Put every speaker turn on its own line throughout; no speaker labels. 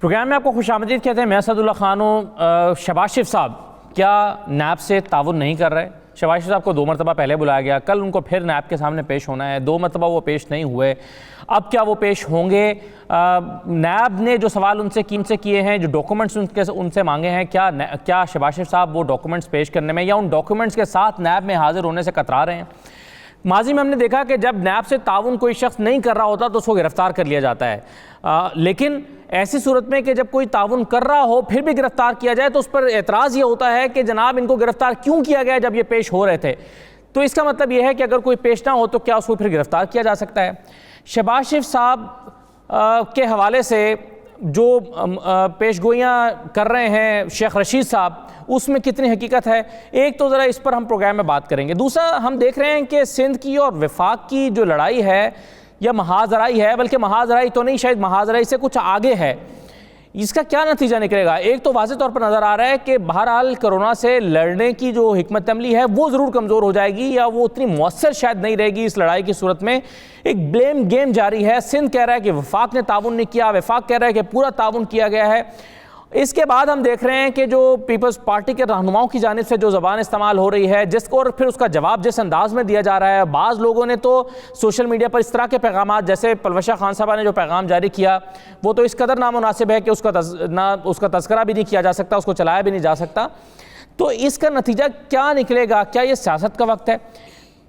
Programme में आपको खुशामदीद कहते हैं। मैं असदुल्ला खान हूँ। शहबाज शरीफ साहब क्या नैब से ताउन नहीं कर रहे? शहबाज शरीफ साहब को 2 मरतबा पहले बुलाया गया, कल उनको फिर नैब के सामने पेश होना है। 2 मरतबा वो पेश नहीं हुए, अब क्या वो पेश होंगे? नैब ने जो सवाल उनसे किए हैं, जो डॉक्यूमेंट्स उनसे मांगे हैं, क्या शहबाज शरीफ साहब वो डॉक्यूमेंट्स पेश करने में या उन डॉक्यूमेंट्स के साथ नैब में हाजिर होने से कतरा रहे हैं? माजी में हमने देखा कि जब नैब से ताउन कोई शख्स नहीं कर रहा होता तो उसको गिरफ्तार कर लिया जाता है, लेकिन ऐसी सूरत में कि जब कोई ताउन कर रहा हो फिर भी गिरफ्तार किया जाए तो उस पर एतराज़ ये होता है कि जनाब इनको गिरफ्तार क्यों किया गया जब ये पेश हो रहे थे। तो इसका मतलब यह है कि अगर कोई पेश ना हो तो क्या उसको फिर गिरफ्तार किया जा सकता है? शहबाज शरीफ साहब के हवाले से जो पेशगोइयाँ कर रहे हैं शेख रशीद साहब, उसमें कितनी हकीकत है, एक तो ज़रा इस पर हम प्रोग्राम में बात करेंगे। दूसरा, हम देख रहे हैं कि सिंध की और वफाक की जो लड़ाई है या महाजराई है, बल्कि महाजराई तो नहीं, शायद महाजराई से कुछ आगे है, इसका क्या नतीजा निकलेगा? एक तो वाज़ेह तौर पर नज़र आ रहा है कि बहरहाल कोरोना से लड़ने की जो हिकमत अमली है वो ज़रूर कमज़ोर हो जाएगी या वो उतनी मौसर शायद नहीं रहेगी इस लड़ाई की सूरत में। एक ब्लेम गेम जारी है। सिंध कह रहा है कि वफाक ने ताउन नहीं किया, वफाक कह रहा है कि पूरा ताउन किया गया है। इसके बाद हम देख रहे हैं कि जो पीपल्स पार्टी के रहनुमाओं की जानिब से जो ज़बान इस्तेमाल हो रही है, जिसको और फिर उसका जवाब जिस अंदाज में दिया जा रहा है, बाज़ लोगों ने तो सोशल मीडिया पर इस तरह के पैगाम, जैसे पलवशा खान साहबा ने जो पैगाम जारी किया वो तो इस कदर नामुनासिब है कि उसका तज़किरा भी नहीं किया जा सकता, उसको चलाया भी नहीं जा सकता। तो इसका नतीजा क्या निकलेगा? क्या ये सियासत का वक्त है?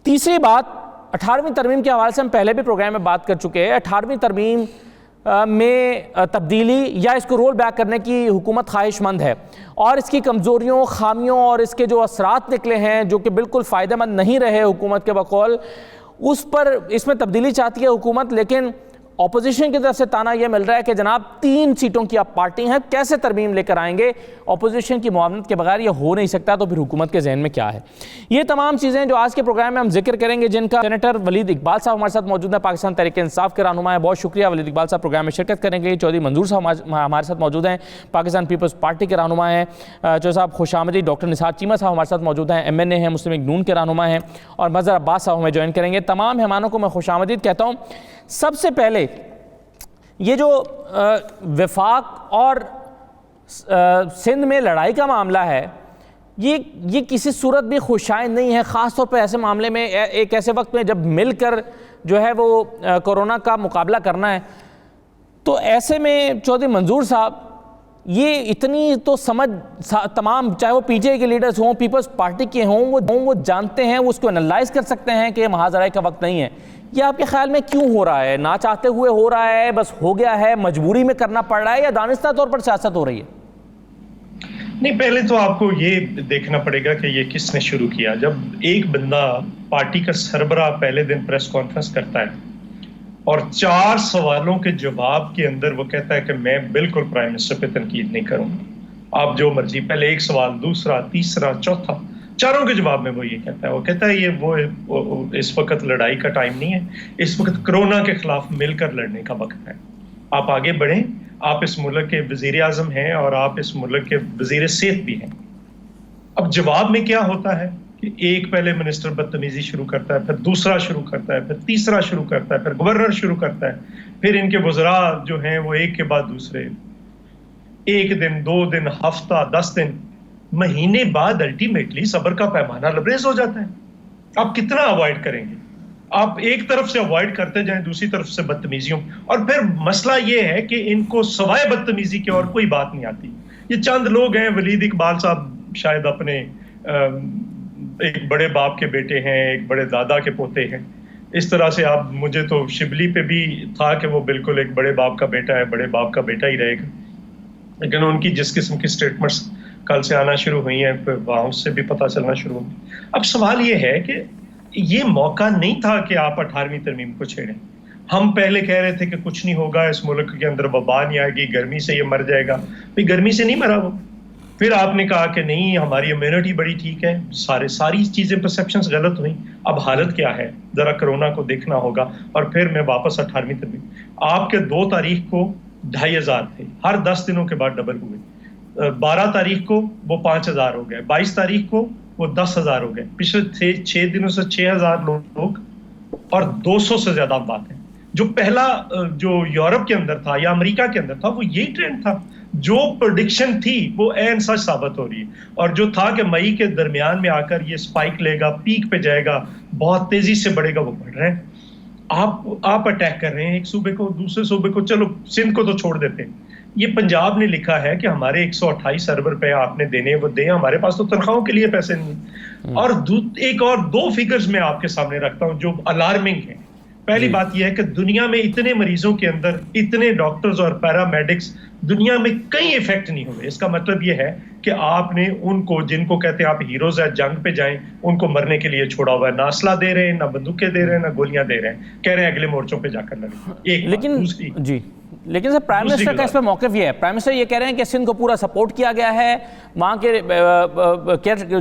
तीसरी बात, 18वीं तरमीम के हवाले से हम पहले भी प्रोग्राम में बात कर चुके हैं। 18वीं तरमीम में तब्दीली या इसको रोल बैक करने की हुकूमत ख्वाहिशमंद है और इसकी कमज़ोरियों, खामियों और इसके जो असरात निकले हैं जो कि बिल्कुल फ़ायदेमंद नहीं रहे हुकूमत के बकौल, उस पर इसमें तब्दीली चाहती है हुकूमत। लेकिन अपोजिशन की तरफ से ताना यह मिल रहा है कि जनाब 3 सीटों की आप पार्टी हैं, कैसे तरमीम लेकर आएंगे? अपोजिशन की मुआवनत के बगैर ये हो नहीं सकता। तो फिर हुकूमत के जहन में क्या है? ये तमाम चीज़ें जो आज के प्रोग्राम में हम जिक्र करेंगे, जिनका सेनेटर वलीद इकबाल साहब हमारे साथ मौजूद है, पाकिस्तान तहरीक इंसाफ के रहनुमा है। बहुत शुक्रिया वलीद इकबाल साहब प्रोग्राम में शिरकत करेंगे। चौधरी मंजूर साहब हमारे साथ मौजूद हैं, पाकिस्तान पीपल्स पार्टी के रहनुमा हैं। चौधरी साहब खुशामदी। डॉक्टर निसार चीमा साहब हमारे साथ मौजूद हैं, MNA हैं, मुस्लिम लीग नून के रहनुमा हैं। और मज़हर अब्बास साहब हमें ज्वाइन करेंगे। तमाम मेहमानों को मैं खुशामदीद कहता हूँ। सबसे पहले ये जो वफाक और सिंध में लड़ाई का मामला है, ये किसी सूरत भी खुशाइन नहीं है, ख़ास तौर पर ऐसे मामले में, एक ऐसे वक्त में जब मिलकर जो है वो कोरोना का मुकाबला करना है। तो ऐसे में चौधरी मंजूर साहब, ये इतनी तो समझ तमाम, चाहे वो PTI के लीडर्स हों, पीपल्स पार्टी के हों, वो जानते हैं, वो उसको एनालाइज कर सकते हैं कि महाजराई का वक्त नहीं है। ये आपके ख्याल में क्यों हो रहा है? ना चाहते हुए हो रहा है, बस हो गया है, मजबूरी में करना पड़ रहा है, या दानिस्ता तौर पर सियासत हो रही है?
नहीं, पहले तो आपको ये देखना पड़ेगा कि ये किसने शुरू किया। जब एक बंदा, पार्टी का सरबराह, पहले दिन प्रेस कॉन्फ्रेंस करता है और 4 सवालों के जवाब के अंदर वो कहता है कि मैं बिल्कुल प्राइम मिनिस्टर पे तनकीद नहीं करूंगा, आप जो मर्जी, पहले एक सवाल, दूसरा, तीसरा, चौथा, चारों के जवाब में वो ये कहता है। वो कहता है ये वो इस वक्त लड़ाई का टाइम नहीं है, इस वक्त कोरोना के खिलाफ मिलकर लड़ने का वक्त है। आप आगे बढ़ें, आप इस मुल्क के वजीर आजम हैं और आप इस मुल्क के वजीर सेहत भी हैं। अब जवाब में क्या होता है कि एक पहले मिनिस्टर बदतमीजी शुरू करता है, फिर दूसरा शुरू करता है, फिर तीसरा शुरू करता है, फिर गवर्नर शुरू करता है, फिर इनके वज़रा जो हैं वो एक के बाद दूसरे, 1 दिन, 2 दिन, हफ्ता, 10 दिन, महीने बाद अल्टीमेटली सब्र का पैमाना लबरेज हो जाता है। आप कितना अवॉइड करेंगे? आप एक तरफ से अवॉइड करते जाएं, दूसरी तरफ से बदतमीजियों, और फिर मसला ये है कि इनको सवाए बदतमीजी की और कोई बात नहीं आती। ये चंद लोग हैं, वलीद इकबाल साहब शायद अपने एक बड़े बाप के बेटे हैं, एक बड़े दादा के पोते हैं, इस तरह से आप, मुझे तो शिबली पे भी था कि वो बिल्कुल एक बड़े बाप का बेटा है, बड़े बाप का बेटा ही रहेगा। लेकिन उनकी जिस किस्म की स्टेटमेंट्स कल से आना शुरू हुई हैं, फिर वहाँ उससे भी पता चलना शुरू हो गया। अब सवाल ये है कि ये मौका नहीं था कि आप 18वीं तरमीम को छेड़ें। हम पहले कह रहे थे कि कुछ नहीं होगा, इस मुल्क के अंदर वबा नहीं आएगी, गर्मी से ये मर जाएगा। भाई गर्मी से नहीं मरा वो। फिर आपने कहा कि नहीं, हमारी इम्यूनिटी बड़ी ठीक है। सारी चीजें, परसेप्शंस गलत हुई। अब हालत क्या है, जरा कोरोना को देखना होगा। और फिर मैं वापस 18वीं तरमीम, आपके 2 तारीख को 2500 थे, हर 10 दिनों के बाद डबल हुए। 12 तारीख को वो 5000 हो गए, 22 तारीख को वो 10,000 हो गए। पिछले 6 दिनों से 6000 लोग और 200 से ज्यादा बात है। जो पहला जो यूरोप के अंदर था या अमेरिका के अंदर था, वो यही ट्रेंड था। जो प्रेडिक्शन थी वो एन सच साबित हो रही है। और जो था कि मई के दरमियान में आकर ये स्पाइक लेगा, पीक पे जाएगा, बहुत तेजी से बढ़ेगा, वो बढ़ रहे हैं। आप अटैक कर रहे हैं एक सूबे को, दूसरे सूबे को, चलो सिंध को तो छोड़ देते हैं। ये पंजाब ने लिखा है कि हमारे 128 अरब रुपए आपने देने, वो दें, हमारे पास तो तनख्वाहों के लिए पैसे नहीं। और एक और दो फिगर्स मैं आपके सामने रखता हूं जो अलार्मिंग है। पहली बात यह है कि दुनिया में इतने मरीजों के अंदर इतने डॉक्टर्स और पैरामेडिक्स दुनिया में कहीं इफेक्ट नहीं हुए। इसका मतलब यह है कि आपने उनको, जिनको कहते हैं आप हीरोज है, जंग पे जाएं, उनको मरने के लिए छोड़ा हुआ है। ना असला दे रहे हैं, ना बंदूकें दे रहे हैं, ना गोलियां दे रहे हैं, कह रहे हैं अगले मोर्चों पे जाकर लड़ें। एक
लेकिन
दूसरी
जी, लेकिन सर प्राइम मिनिस्टर का इस पर मौक़िफ़ ये है, प्राइम मिनिस्टर ये कह रहे हैं कि सिंध को पूरा सपोर्ट किया गया है, वहाँ के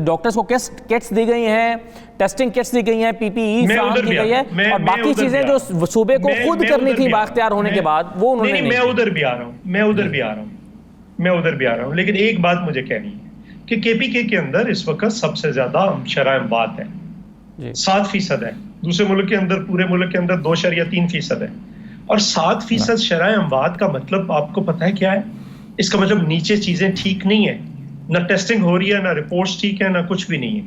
डॉक्टर्स को किट्स दी गई हैं, टेस्टिंग किट्स दी गई हैं, PPE फराहम की गई है, और बाकी चीज़ें जो सूबे को खुद करनी थी बाख्तियार होने के बाद, वो उन्होंने नहीं।
मैं उधर भी आ रहा हूँ, लेकिन एक बात मुझे कहनी है कि KPK के अंदर इस वक्त सबसे ज्यादा शरह अमवात है, 7% है। दूसरे मुल्क के अंदर, पूरे मुल्क के अंदर 2.3% है। और 7% शरह अमवात का मतलब आपको पता है क्या है? इसका मतलब नीचे चीजें ठीक नहीं है, ना टेस्टिंग हो रही है, ना रिपोर्ट्स ठीक है, ना कुछ भी नहीं है।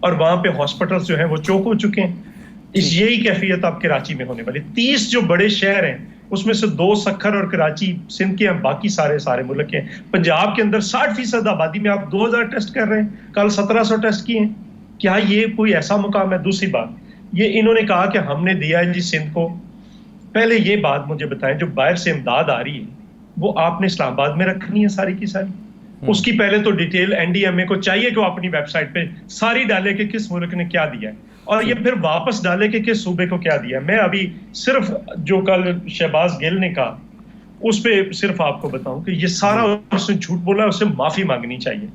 और वहां पे हॉस्पिटल्स जो हैं वो चौक हो चुके हैं। यही कैफियत आप कराची में होने वाली। 30 जो बड़े शहर हैं उसमें से 2 सक्खर और कराची सिंध के हैं, बाकी सारे मुल्क के हैं। पंजाब के अंदर 60% आबादी में आप 2000 टेस्ट कर रहे हैं, कल 1700 टेस्ट किए हैं। क्या ये कोई ऐसा मुकाम है? दूसरी बात, ये इन्होंने कहा कि हमने दिया है जी सिंध को। पहले ये बात मुझे बताएं, जो बाहर से इमदाद आ रही है वो आपने इस्लामाबाद में रखनी है सारी की सारी? उसकी पहले तो डिटेल NDMA को चाहिए कि वो अपनी वेबसाइट पे सारी डाले कि किस मुल्क ने क्या दिया है, और ये फिर वापस डाले कि किस सूबे को क्या दिया। मैं अभी सिर्फ जो कल शहबाज गिल ने कहा उस पे सिर्फ आपको बताऊं कि ये सारा उसने झूठ बोला, उसे माफी मांगनी चाहिए।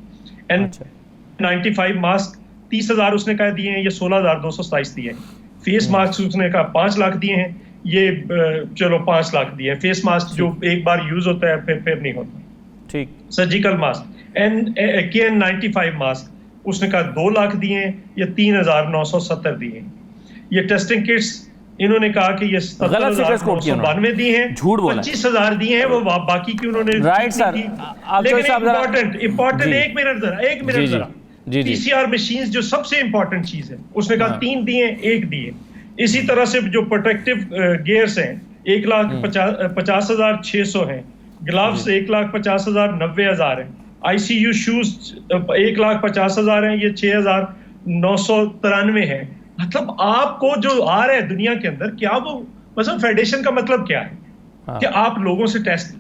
N95 मास्क 30,000 उसने कहा दिए हैं, ये 16,227 दिए हैं। फेस मास्क उसने कहा 5 लाख दिए हैं, ये चलो 5 लाख दिए हैं। फेस मास्क जो एक बार यूज होता है फिर नहीं होता। ठीक। सर्जिकल मास्क KN95 मास्क उसने कहा 2 लाख दिए हैं, ये 3,970 दिए हैं। ये टेस्टिंग किट्स इन्होंने कहा कि ये 17,992 दिए हैं, 25,000 दिए हैं, वो बाकी की उन्होंने
राइट सर।
लेकिन इंपॉर्टेंट एक मिनट जरा PCR मशीन्स जो सबसे इंपॉर्टेंट चीज है, उसने कहा 3 दिए, 1 दिए। इसी तरह से जो प्रोटेक्टिव गियर्स हैं 1,50,600 हैं, ग्लव्स 1,50,000 90,000 है, ICU शूज 1,50,000 हैं, ये 6,993 है। मतलब आपको जो आ रहा है दुनिया के अंदर, क्या वो मतलब फेडरेशन का मतलब क्या है? कि आप लोगों से टेस्ट,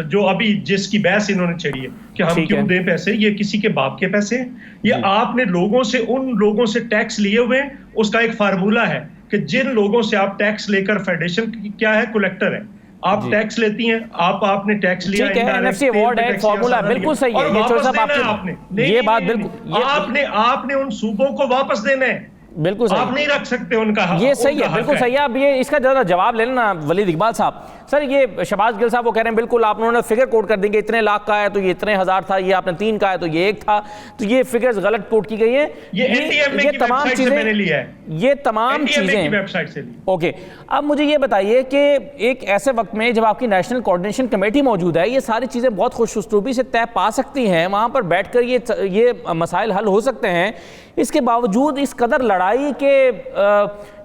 जो अभी जिसकी बहस इन्होंने छेड़ी है कि हम क्यों दें पैसे, ये किसी के बाप के पैसे हैं। ये आपने लोगों से, उन लोगों से टैक्स लिए हुए हैं। उसका एक फार्मूला है कि जिन लोगों से आप टैक्स लेकर, फेडरेशन क्या है, कलेक्टर है, आप टैक्स लेती हैं, आपने टैक्स लिया,
NFC अवार्ड है, फार्मूला बिल्कुल सही है। ये बात बिल्कुल
आपने उन सूबों को वापस देना है,
बिल्कुल सही।
आप नहीं रख सकते उनका,
ये सही है, बिल्कुल सही है। अब ये इसका ज़रा जवाब ले लेना वलीद इकबाल साहब। सर ये शहबाज गिल साहब वो कह रहे हैं बिल्कुल आप उन्होंने फिगर कोट कर देंगे, इतने लाख का है तो ये इतने हज़ार था, ये आपने 3 का है तो ये 1 था, तो ये फिगर्स गलत कोट की गई है। ये तमाम चीज़ें मैंने लिया है, ये तमाम चीज़ें वेबसाइट से ली। ओके, अब मुझे ये बताइए कि एक ऐसे वक्त में जब आपकी नेशनल कोऑर्डिनेशन कमेटी मौजूद है, ये सारी चीज़ें बहुत खुश उसलूबी से तय पा सकती हैं, वहाँ पर बैठ कर ये मसाइल हल हो सकते हैं, इसके बावजूद इस कदर लड़ाई के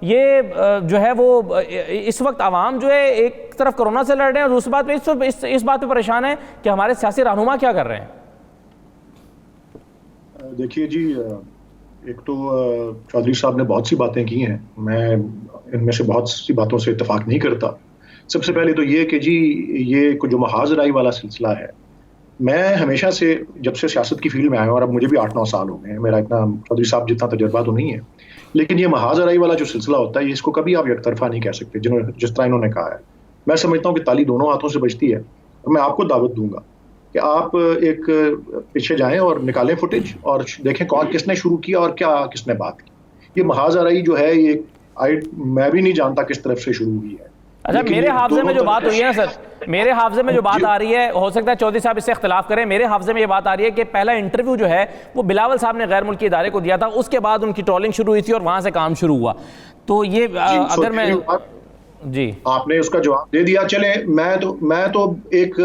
ये जो है वो इस वक्त आवाम जो है एक तरफ कोरोना से लड़ रहे हैं और दूसरी बात पे इस बात पे परेशान है कि हमारे सियासी रहनुमा क्या कर रहे हैं।
देखिए जी, एक तो चौधरी साहब ने बहुत सी बातें की हैं, मैं इनमें से बहुत सी बातों से इत्तेफाक नहीं करता। सबसे पहले तो ये कि जी ये जो महाजराई वाला सिलसिला है, मैं हमेशा से जब से सियासत की फील्ड में आया हूँ, और अब मुझे भी 8-9 साल हो गए हैं, मेरा इतना चौधरी साहब जितना तजर्बा तो नहीं है, लेकिन ये महाजराई वाला जो सिलसिला होता है, इसको कभी आप एकतरफा नहीं कह सकते। जिस तरह इन्होंने कहा है, मैं समझता हूँ कि ताली दोनों हाथों से बजती है। और मैं आपको दावत दूंगा कि आप एक पीछे जाएं और निकालें फुटेज और देखें कौन किसने शुरू किया और क्या किसने बात की। ये महाजराई जो है, ये मैं भी नहीं जानता किस तरफ से शुरू हुई है।
अच्छा, मेरे हाफ़ज़े में जो बात हुई है ना सर, मेरे हाफ़ज़े में जो बात आ रही है, हो सकता है चौधरी साहब इससे इख्तिलाफ करें, मेरे हाफ़ज़े में ये बात आ रही है कि पहला इंटरव्यू जो है वो बिलावल साहब ने गैर मुल्की इदारे को दिया था, उसके बाद उनकी ट्रोलिंग शुरू हुई थी और वहाँ से काम शुरू हुआ। तो ये अगर मैं जी
आपने उसका जवाब दे दिया। चले, मैं तो एक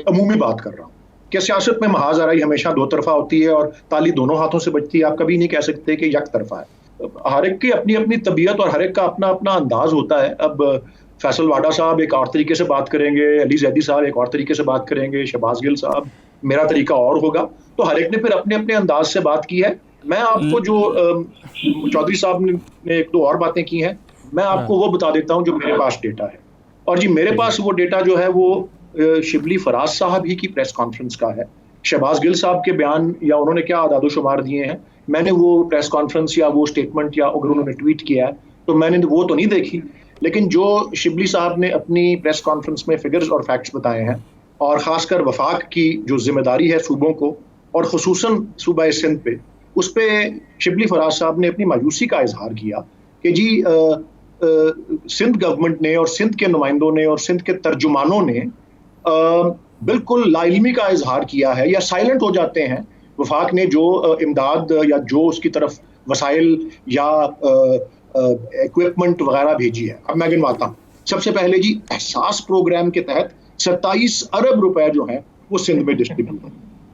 अमूमी बात कर रहा हूँ कि सियासत में महाज आराई हमेशा दो तरफा होती है और ताली दोनों हाथों से बजती है। आप कभी नहीं कह सकते कि यक तरफा है। हर एक की अपनी अपनी तबीयत और हर एक का अपना अपना अंदाज होता है। अब फैसल वाडा साहब एक और तरीके से बात करेंगे, अली जैदी साहब एक और तरीके से बात करेंगे, शहबाज गिल साहब मेरा तरीका और होगा। तो हर एक ने फिर अपने अपने अंदाज से बात की है। मैं आपको जो चौधरी साहब ने एक दो और बातें की हैं, मैं आपको वो बता देता हूं जो मेरे पास डेटा है। और जी मेरे पास वो डेटा जो है वो शिबली फराज साहब ही की प्रेस कॉन्फ्रेंस का है। शहबाज गिल साहब के बयान या उन्होंने क्या आदादो शुमार दिए हैं, मैंने वो प्रेस कॉन्फ्रेंस या वो स्टेटमेंट या अगर उन्होंने ट्वीट किया है तो मैंने वो तो नहीं देखी। लेकिन जो शिबली साहब ने अपनी प्रेस कॉन्फ्रेंस में फिगर्स और फैक्ट्स बताए हैं, और खासकर वफाक की जो जिम्मेदारी है सूबों को और खुसूसन सूबा सिंध पे, उस पे शिबली फराज साहब ने अपनी मायूसी का इजहार किया कि जी सिंध गवर्नमेंट ने और सिंध के नुमाइंदों ने और सिंध के तर्जुमानों ने बिल्कुल लाइल्मी का इजहार किया है या साइलेंट हो जाते हैं वफाक ने जो इमदाद या जो उसकी तरफ वसाइल या इक्विपमेंट वगैरह भेजी है। अब मैं गिनवाता हूँ। सबसे पहले जी एहसास प्रोग्राम के तहत 27 अरब रुपए जो है वो सिंध में डिस्ट्रीब्यूट है।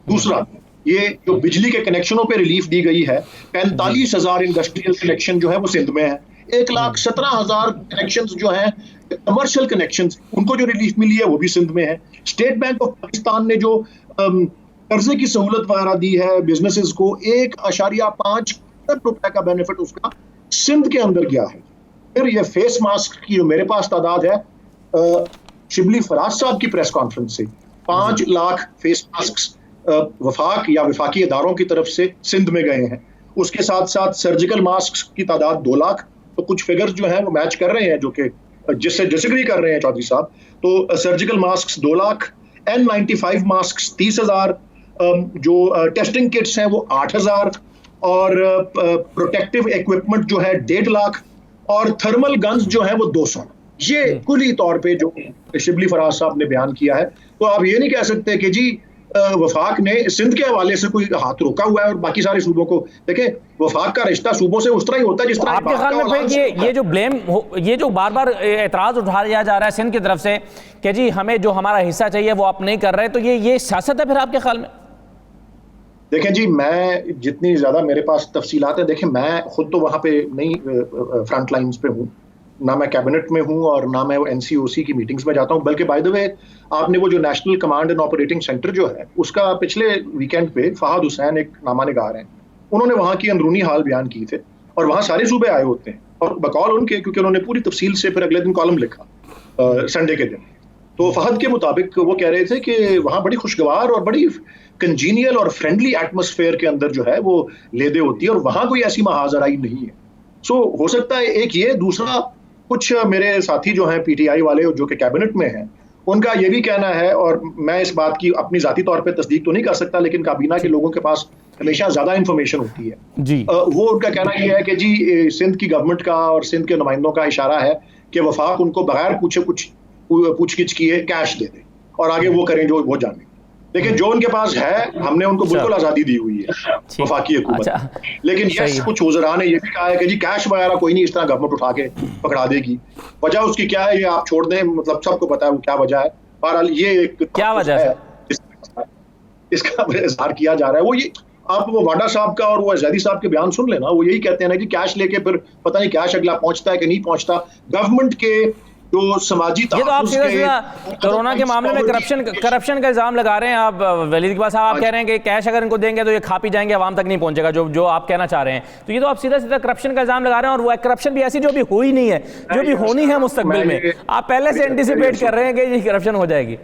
दूसरा, ये जो बिजली के कनेक्शनों पे रिलीफ दी गई है, 45,000 इंडस्ट्रियल कनेक्शन जो है वो सिंध में है। 1,17,000 कनेक्शंस जो हैं कमर्शियल कनेक्शंस, उनको जो रिलीफ मिली है वो भी सिंध में है। स्टेट बैंक ऑफ पाकिस्तान ने जो कर्जे की सहूलत वगैरह दी है बिजनेसेस को, 1.5 अरब रुपए का बेनिफिट उसका सिंध के अंदर गया है। फिर ये फेस मास्क की जो मेरे पास तादाद है, शिबली फराज साहब की प्रेस कॉन्फ्रेंस से 5 लाख फेस मास्क वफाक या वफाकी इदारों की तरफ से सिंध में गए हैं। उसके साथ साथ सर्जिकल मास्क की तादाद 2 लाख। तो कुछ फिगर्स जो हैं वो मैच कर रहे हैं, जो कि जिससे डिसएग्री कर रहे हैं चौधरी साहब। तो surgical mask 2 lakh, N95 mask 30,000, जो टेस्टिंग किट्स हैं वो 8,000, और प्रोटेक्टिव इक्विपमेंट जो है 1.5 लाख, और थर्मल गन्स जो है वो 200। ये कुली तौर पे जो शिबली फराज साहब ने बयान किया है। तो आप ये नहीं कह सकते कि जी वफाक ने सिंध के हवाले से कोई हाथ रोका हुआ है और बाकी सारे सूबों को। देखें, वफाक का रिश्ता सूबों से उस तरह ही होता है जिस तरह
आपके ख्याल में फिर ये जो ब्लेम, ये जो बार बार एतराज उठाया जा रहा है सिंध की तरफ से कि जी हमें जो हमारा हिस्सा चाहिए वो आप नहीं कर रहे, तो ये सियासत है फिर आपके ख्याल में?
देखें जी, मैं जितनी ज्यादा मेरे पास तफसीलात है, देखें मैं खुद तो वहां पे नहीं फ्रंट लाइंस पे हूँ, ना मैं कैबिनेट में हूँ और ना मैं NCOC की मीटिंग्स में जाता हूँ। बल्कि बाय द वे, आपने वो जो national command and operating centre जो है उसका पिछले वीकेंड पे फहद हुसैन एक नामानिगार हैं, उन्होंने वहाँ की अंदरूनी हाल बयान की थे और वहाँ सारे सूबे आए होते हैं और बकौल उनके, क्योंकि उन्होंने पूरी तफसील से फिर अगले दिन कॉलम लिखा संडे के दिन। तो फहद के मुताबिक वो कह रहे थे कि वहाँ बड़ी खुशगवार और बड़ी कंजीनियल और फ्रेंडली एटमॉस्फेयर के अंदर जो है वो लेदे होती है और वहाँ कोई ऐसी महाजराई नहीं है। सो हो सकता है एक ये, दूसरा कुछ मेरे साथी जो हैं PTI वाले जो कि कैबिनेट में हैं, उनका ये भी कहना है, और मैं इस बात की अपनी जाती तौर पे तस्दीक तो नहीं कर सकता, लेकिन काबीना के लोगों के पास हमेशा ज्यादा इंफॉर्मेशन होती है जी। वो उनका कहना यह है कि जी सिंध की गवर्नमेंट का और सिंध के नुमाइंदों का इशारा है कि वफाक उनको बगैर पूछे कुछ पूछगिछ किए कैश दे दे और आगे वो करें जो वो जाने। देखिए, जो उनके पास है, हमने उनको बिल्कुल आजादी दी हुई है वफाकी हुकूमत। लेकिन ये कुछ वज़रा ने ये भी कहा है कि जी कैश वगैरह कोई नहीं, इस तरह गवर्नमेंट उठा के पकड़ा देगी। वजह उसकी क्या है ये आप छोड़ दें, मतलब सबको पता है वो क्या वजह है। बहरहाल ये एक क्या वजह है इसका इजहार किया जा रहा है। वो ये आप वो वाडा साहब का और वो जैदी साहब के बयान सुन लेना, वो यही कहते हैं ना कि कैश लेके फिर पता नहीं कैश अगला पहुंचता है कि नहीं पहुंचता। गवर्नमेंट के जो समाजी,
ये तो आप सीधा कोरोना के मामले में करप्शन का इल्जाम लगा रहे हैं आप वलीद इकबाल साहब। आप कह रहे हैं कि कैश अगर इनको देंगे तो ये खा पी जाएंगे, आवाम तक नहीं पहुंचेगा, जो आप कहना चाह रहे हैं। तो ये तो आप सीधा सीधा करप्शन का इल्जाम लगा रहे हैं, और वो करप्शन भी ऐसी जो भी हुई नहीं है, जो भी होनी है मुस्तकबिल में। आप पहले से एंटिसिपेट कर रहे हैं कि ये करप्शन हो जाएगी।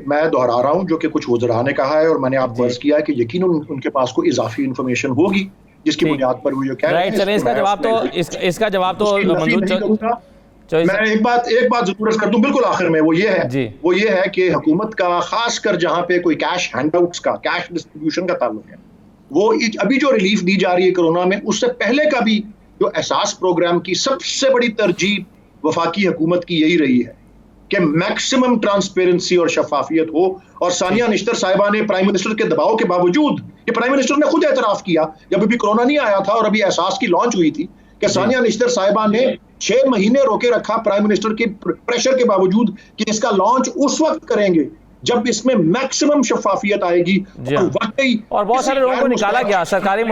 मैं दोहरा रहा हूँ जो कि कुछ वज़रा ने कहा है और मैंने आपको अर्ज किया है कि यकीनन उनके पास कोई इजाफी इंफॉर्मेशन होगी जिसकी बुनियाद पर वो ये कह रहे हैं।
चलें, इसका जवाब तो मंजूर।
मैं एक बात जरूर अर्ज कर दूं बिल्कुल आखिर में, वो ये है कि हुकूमत का खासकर जहां पे कोई कैश हैंडआउट्स का, कैश डिस्ट्रीब्यूशन का ताल्लुक है, वो अभी जो रिलीफ दी जा रही है कोरोना में, उससे पहले का भी जो एहसास प्रोग्राम की सबसे बड़ी तरजीह वफाकी हुकूमत की यही रही है कि मैक्सिमम ट्रांसपेरेंसी और शफाफियत हो। और सानिया निश्तर साहिबा ने प्राइम मिनिस्टर के दबाव के बावजूद, ये प्राइम मिनिस्टर ने खुद एतराफ किया जब अभी कोरोना नहीं आया था और अभी एहसास की लॉन्च हुई थी, कि सानिया निश्तर साहिबा ने 6 महीने रोके रखा प्राइम मिनिस्टर के प्रेशर के बावजूद कि इसका लॉन्च उस वक्त करेंगे जब इसमें मैक्सिमम शफाफियत आएगी।
और बहुत सारे लोगों को निकाला गया, सरकारी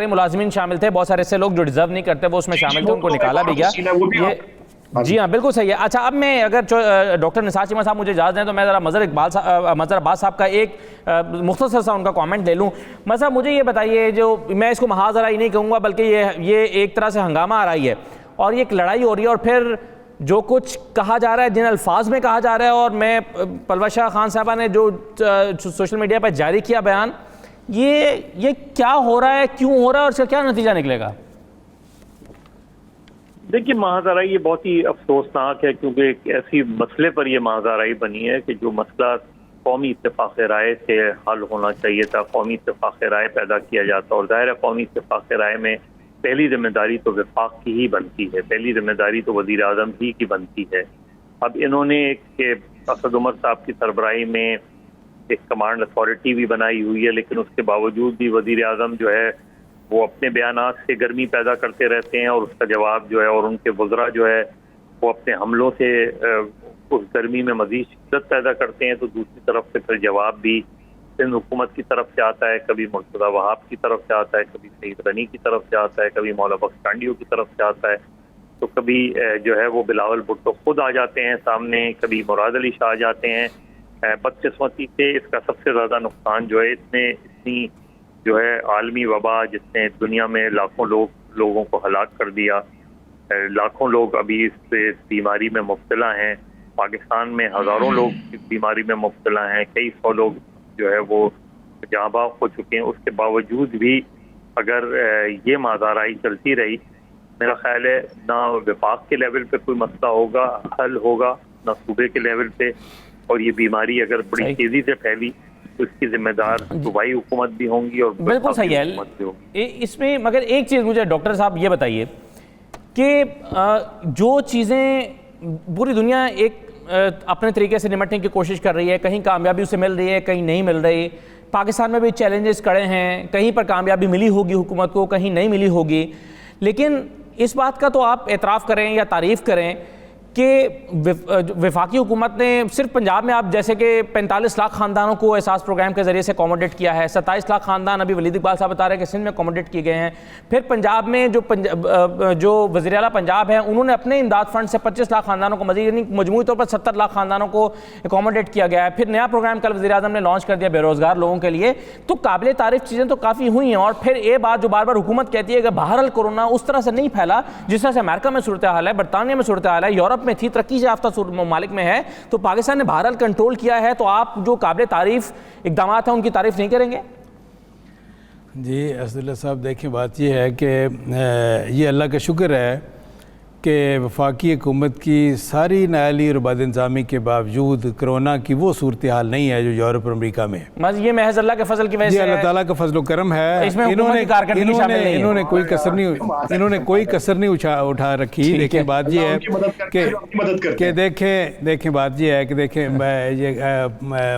मुलाजिमीन शामिल थे, बहुत सारे ऐसे लोग जो डिजर्व नहीं करते वो उसमें शामिल थे, उनको निकाला भी गया। जी हाँ, बिल्कुल सही है। अच्छा, अब मैं अगर डॉक्टर निसार चीमा साहब मुझे इजाज़त दें तो मैं ज़रा मज़हर अब्बास साहब का एक मुख्तसर सा उनका कमेंट ले लूँ। साहब मुझे ये बताइए, जो मैं इसको महाजरा ही नहीं कहूँगा बल्कि ये एक तरह से हंगामा आ रही है और ये एक लड़ाई हो रही है, और फिर जो कुछ कहा जा रहा है, जिन अल्फाज में कहा जा रहा है, और मैं परवश खान साहबा ने जो सोशल मीडिया पर जारी किया बयान, ये क्या हो रहा है, क्यों हो रहा है और इसका क्या नतीजा निकलेगा?
देखिए, महाजराई ये बहुत ही अफसोसनाक है, क्योंकि एक ऐसी मसले पर यह महाजराई बनी है कि जो मसला कौमी इत्तेफाक राय से हल होना चाहिए था, कौमी इत्तेफाक राय पैदा किया जाता। और ज़ाहिर है कौमी इत्तेफाक राय में पहली जिम्मेदारी तो वफाक की ही बनती है, पहली जिम्मेदारी तो वज़ीर आज़म ही की बनती है। अब इन्होंने असद उमर साहब की सरबराही में एक कमांड अथॉरिटी भी बनाई हुई है, लेकिन उसके बावजूद भी वज़ीर आज़म जो है वो अपने बयानात से गर्मी पैदा करते रहते हैं, और उसका जवाब जो है, और उनके वज़रा जो है वो अपने हमलों से उस गर्मी में मज़ीद शिद्दत पैदा करते हैं। तो दूसरी तरफ से फिर जवाब भी सिंध हुकूमत की तरफ से आता है, कभी मुर्तज़ा वहाब की तरफ से आता है, कभी सईद गनी की तरफ से आता है, कभी मौला बख्श कांडियों की तरफ से आता है, तो कभी जो है वो बिलावल भुट्टो खुद आ जाते हैं सामने, कभी मुराद अली शाह आ जाते हैं। बदकिस्मती से इसका सबसे ज़्यादा नुकसान जो है, इतनी जो है आलमी वबा जिसने दुनिया में लाखों लोगों को हलाक कर दिया, लाखों लोग अभी इस बीमारी में मुब्तला हैं, पाकिस्तान में हज़ारों लोग इस बीमारी में मुब्तला हैं, कई सौ लोग जो है वो जहाँ बाग हो चुके हैं। उसके बावजूद भी अगर ये माज़ाराई चलती रही, मेरा ख्याल है ना वफाक के लेवल पे कोई मसला होगा, हल होगा, ना सूबे के लेवल पे, और ये बीमारी अगर बड़ी तेज़ी से फैली तो इसकी जिम्मेदार सूबाई हुकूमत भी होंगी और
बिल्कुल सही है इसमें। मगर एक चीज़ मुझे डॉक्टर साहब ये बताइए कि जो चीज़ें पूरी दुनिया एक अपने तरीके से निपटने की कोशिश कर रही है, कहीं कामयाबी उसे मिल रही है, कहीं नहीं मिल रही। पाकिस्तान में भी चैलेंजेस खड़े हैं, कहीं पर कामयाबी मिली होगी हुकूमत को, कहीं नहीं मिली होगी। लेकिन इस बात का तो आप एतराफ़ करें या तारीफ़ करें कि वफाकी हुकूमत ने सिर्फ पंजाब में आप जैसे कि 45 लाख ख़ानदानों को एहसास प्रोग्राम के ज़रिए से अकोमोडेट किया है, 27 लाख ख़ानदान अभी वलीद इकबाल साहब बता रहे हैं कि सिंध में अकोमोडेट किए गए हैं। फिर पंजाब में जो वज़ीर आला पंजाब है उन्होंने अपने इमदाद फंड से 25 लाख ख़ानदानों को मज़ीद, यानी मजमूई तौर पर 70 लाख ख़ानदानों को अकोमोडेट किया गया है। फिर नया प्रोग्राम कल वज़ीर आज़म ने लॉन्च कर दिया बेरोज़गार लोगों के लिए। तो काबिल तारीफ़ चीज़ें तो काफ़ी हुई हैं। और फिर ये बात जो बार बार हुकूमत कहती है कि बहरहाल कोरोना उस तरह से नहीं फैला जिस तरह से अमेरिका में सूरत हाल है, बरतानिया में सूरत हाल है, यूरोप में थी, तरक्की ममालिक में है, तो पाकिस्तान ने बहरहाल कंट्रोल किया है। तो आप जो काबिल तारीफ इक़दामात हैं उनकी तारीफ नहीं करेंगे?
जी असदुल्ला साहब, देखिए बात यह है कि ये अल्लाह का शुक्र है कि वफाकी हुकूमत की सारी नायाली और बाद इंतज़ामी के बावजूद कोरोना की वो सूरत हाल नहीं है जो यूरोप और अमेरिका में है।
ये महज अल्लाह के फजल की वजह से, अल्लाह ताला का
फजल करम है। इन्होंने कोई कसर नहीं उठा रखी। लेकिन बात ये है कि देखें बात ये है कि देखें,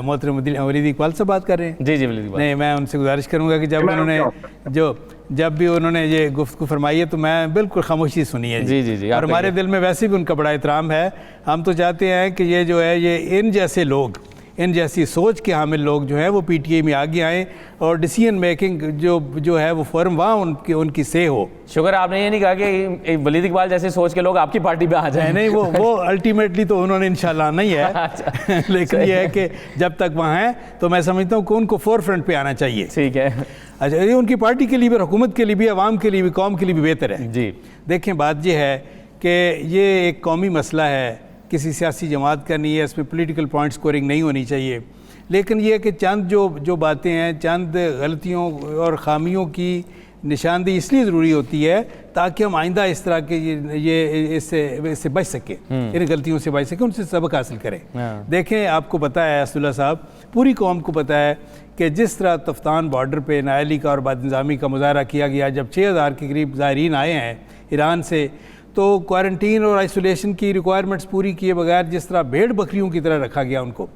मोहतरम वलीद इकबाल से बात कर रहे हैं।
जी
नहीं, मैं उनसे गुजारिश करूँगा कि जब भी उन्होंने ये गुफ्तगू फरमाई है तो मैं बिल्कुल खामोशी सुनी है।
जी
और हमारे दिल में वैसे भी उनका बड़ा एहतराम है। हम तो चाहते हैं कि ये जो है ये इन जैसे लोग, इन जैसी सोच के हामिल लोग जो हैं वो पीटीआई में आगे आएँ और डिसीजन मेकिंग जो है वो फॉर्म वहाँ उनकी से हो।
शुक्र आपने ये नहीं कहा कि वलीद इकबाल जैसे सोच के लोग आपकी पार्टी पे आ जाए।
नहीं, वो अल्टीमेटली तो उन्होंने इंशाल्लाह नहीं है। लेकिन ये है कि जब तक वहाँ हैं तो मैं समझता हूँ कि उनको फोर फ्रंट पे आना चाहिए।
ठीक है।
अच्छा, ये उनकी पार्टी के लिए भी, हुकूमत के लिए भी, आवाम के लिए भी, कौम के लिए भी बेहतर है।
जी
देखें, बात ये है कि ये एक कौमी मसला है, किसी सियासी जमात का नहीं है, इसमें पॉलिटिकल पॉइंट स्कोरिंग नहीं होनी चाहिए। लेकिन ये कि चंद जो बातें हैं, चंद गलतियों और ख़ामियों की निशानदेही इसलिए ज़रूरी होती है ताकि हम आइंदा इस तरह के इससे बच सकें, इन गलतियों से बच सकें, उनसे सबक हासिल करें। देखें, आपको पता है असदुल्ला साहब, पूरी कौम को पता है कि जिस तरह तफ्तान बॉर्डर पे नायली का और बदनिज़ामी का मुजाहरा किया गया, जब 6000 के करीब ज़ायरीन आए हैं ईरान से, तो क्वारंटीन और आइसोलेशन की रिक्वायरमेंट्स पूरी किए बगैर जिस तरह भेड़ बकरियों की तरह रखा गया उनको,